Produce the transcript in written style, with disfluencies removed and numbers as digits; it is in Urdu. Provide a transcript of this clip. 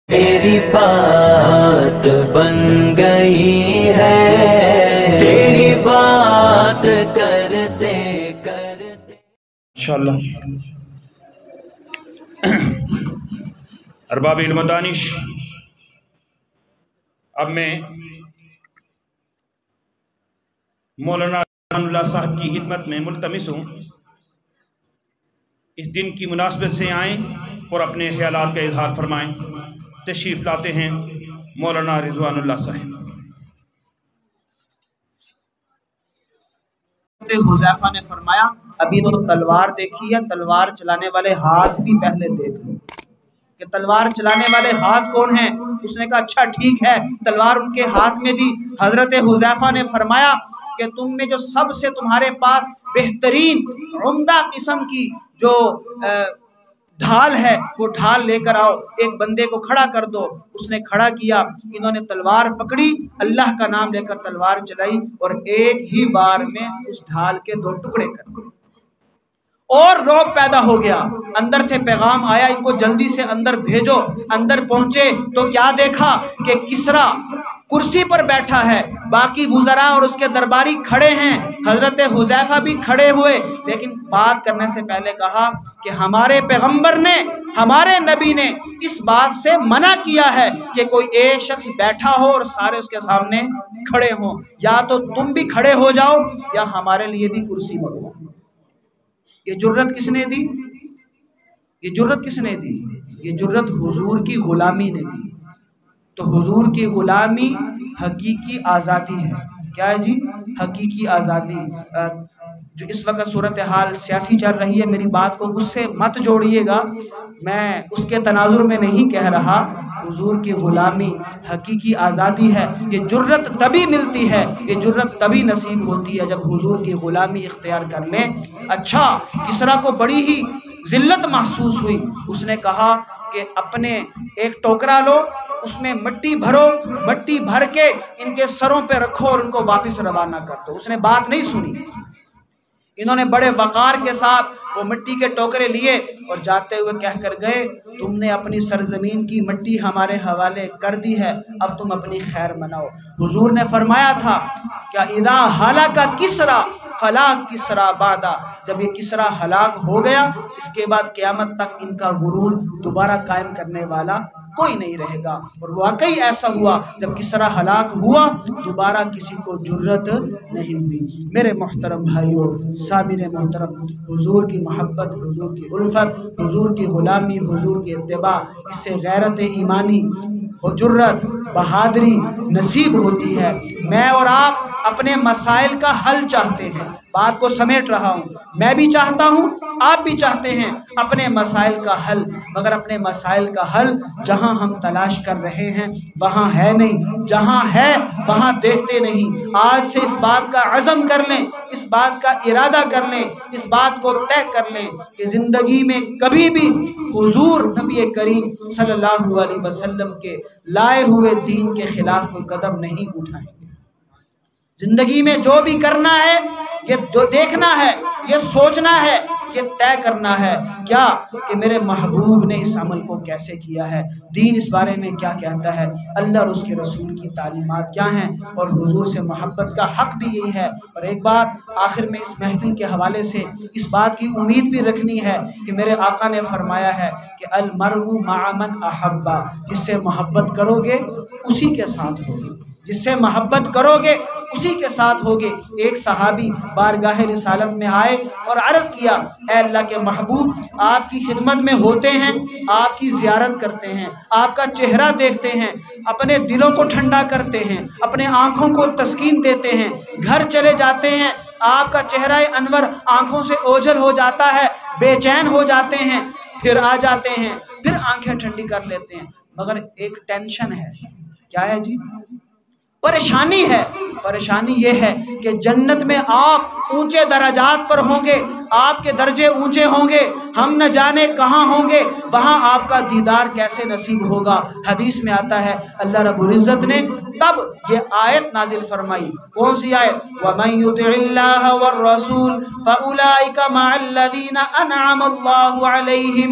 تیری بات بن گئی ہے، تیری بات کرتے کرتے انشاءاللہ ارباب علم و دانش، اب میں مولانا رضوان اللہ صاحب کی خدمت میں ملتمس ہوں اس دن کی مناسبت سے آئیں اور اپنے خیالات کا اظہار فرمائیں۔ تشریف لاتے ہیں مولانا رضوان اللہ صاحب۔ حذیفہ نے فرمایا ابھی تو تلوار دیکھی ہے، تلوار چلانے والے ہاتھ بھی پہلے دیکھ لو کہ تلوار چلانے والے ہاتھ کون ہیں۔ اس نے کہا اچھا ٹھیک ہے، تلوار ان کے ہاتھ میں دی۔ حضرت حذیفہ نے فرمایا کہ تم میں جو سب سے تمہارے پاس بہترین عمدہ قسم کی جو ڈھال ہے وہ ڈھال لے کر آؤ، ایک بندے کو کھڑا کر دو۔ اس نے کھڑا کیا، انہوں نے تلوار پکڑی، اللہ کا نام لے کر تلوار چلائی اور ایک ہی بار میں اس ڈھال کے 2 ٹکڑے کر دیے اور رعب پیدا ہو گیا۔ اندر سے پیغام آیا ان کو جلدی سے اندر بھیجو۔ اندر پہنچے تو کیا دیکھا کہ کسریٰ کرسی پر بیٹھا ہے، باقی وزراء اور اس کے درباری کھڑے ہیں، حضرت حذیفہ بھی کھڑے ہوئے، لیکن بات کرنے سے پہلے کہا کہ ہمارے پیغمبر نے، ہمارے نبی نے اس بات سے منع کیا ہے کہ کوئی ایک شخص بیٹھا ہو اور سارے اس کے سامنے کھڑے ہوں، یا تو تم بھی کھڑے ہو جاؤ یا ہمارے لیے بھی کرسی منگواؤ۔ یہ جرت کس نے دی؟ یہ جرت کس نے دی؟ یہ جرت حضور کی غلامی نے دی۔ تو حضور کی غلامی حقیقی آزادی ہے۔ کیا ہے جی؟ حقیقی آزادی۔ جو اس وقت صورتحال سیاسی چل رہی ہے، میری بات کو اس سے مت جوڑیے گا، میں اس کے تناظر میں نہیں کہہ رہا۔ حضور کی غلامی حقیقی آزادی ہے۔ یہ جرت تبھی ملتی ہے، یہ جرت تبھی نصیب ہوتی ہے جب حضور کی غلامی اختیار کر لیں۔ اچھا، کسریٰ کو بڑی ہی ذلت محسوس ہوئی۔ اس نے کہا کہ اپنے ایک ٹوکرا لو، اس میں مٹی بھرو، مٹی بھر کے ان کے سروں پہ رکھو اور ان کو واپس روانہ کر دو۔ اس نے بات نہیں سنی۔ انہوں نے بڑے وقار کے ساتھ وہ مٹی کے ٹوکرے لیے اور جاتے ہوئے کہہ کر گئے تم نے اپنی سرزمین کی مٹی ہمارے حوالے کر دی ہے، اب تم اپنی خیر مناؤ۔ حضور نے فرمایا تھا کیا اذا ہلاک کسریٰ فلا کسریٰ بعدا، جب یہ کسریٰ ہلاک ہو گیا اس کے بعد قیامت تک ان کا غرور دوبارہ قائم کرنے والا کوئی نہیں رہے گا۔ اور واقعی ایسا ہوا، جب کسریٰ ہلاک ہوا دوبارہ کسی کو جرت نہیں ہوئی۔ میرے محترم بھائیوں، سامعین محترم، حضور کی محبت، حضور کی الفت، حضور کی غلامی، حضور کی اتباع، اس سے غیرت ایمانی، جرت، بہادری نصیب ہوتی ہے۔ میں اور آپ اپنے مسائل کا حل چاہتے ہیں، بات کو سمیٹ رہا ہوں، میں بھی چاہتا ہوں، آپ بھی چاہتے ہیں اپنے مسائل کا حل، مگر اپنے مسائل کا حل جہاں ہم تلاش کر رہے ہیں وہاں ہے نہیں، جہاں ہے وہاں دیکھتے نہیں۔ آج سے اس بات کا عزم کر لیں، اس بات کا ارادہ کر لیں، اس بات کو طے کر لیں کہ زندگی میں کبھی بھی حضور نبی کریم صلی اللہ علیہ وسلم کے لائے ہوئے دین کے خلاف کوئی قدم نہیں اٹھائیں گے۔ زندگی میں جو بھی کرنا ہے یہ دیکھنا ہے، یہ سوچنا ہے، یہ طے کرنا ہے کیا کہ میرے محبوب نے اس عمل کو کیسے کیا ہے، دین اس بارے میں کیا کہتا ہے، اللہ اور اس کے رسول کی تعلیمات کیا ہیں، اور حضور سے محبت کا حق بھی یہی ہے۔ اور ایک بات آخر میں اس محفل کے حوالے سے اس بات کی امید بھی رکھنی ہے کہ میرے آقا نے فرمایا ہے کہ المرء مع من احب، جس سے محبت کرو گے اسی کے ساتھ ہوگے، جس سے محبت کرو گے اسی کے ساتھ ہوگے۔ ایک صحابی بارگاہ رسالت میں آئے اور عرض کیا اے اللہ کے محبوب، آپ کی خدمت میں ہوتے ہیں، آپ کی زیارت کرتے ہیں، آپ کا چہرہ دیکھتے ہیں، اپنے دلوں کو ٹھنڈا کرتے ہیں، اپنے آنکھوں کو تسکین دیتے ہیں، گھر چلے جاتے ہیں آپ کا چہرہ انور آنکھوں سے اوجھل ہو جاتا ہے، بے چین ہو جاتے ہیں، پھر آ جاتے ہیں، پھر آنکھیں ٹھنڈی کر لیتے ہیں، مگر ایک ٹینشن ہے۔ کیا ہے جی؟ پریشانی ہے۔ پریشانی یہ ہے کہ جنت میں آپ اونچے درجات پر ہوں گے، آپ کے درجے اونچے ہوں گے، ہم نہ جانے کہاں ہوں گے، وہاں آپ کا دیدار کیسے نصیب ہوگا۔ حدیث میں آتا ہے اللہ رب العزت نے تب یہ آیت نازل فرمائی۔ کون سی آیت؟ وَمَن يُطِعِ اللَّهَ وَالرَّسُولَ فَأُولَئِكَ مَعَ الَّذِينَ أَنْعَمَ اللَّهُ عَلَيْهِمْ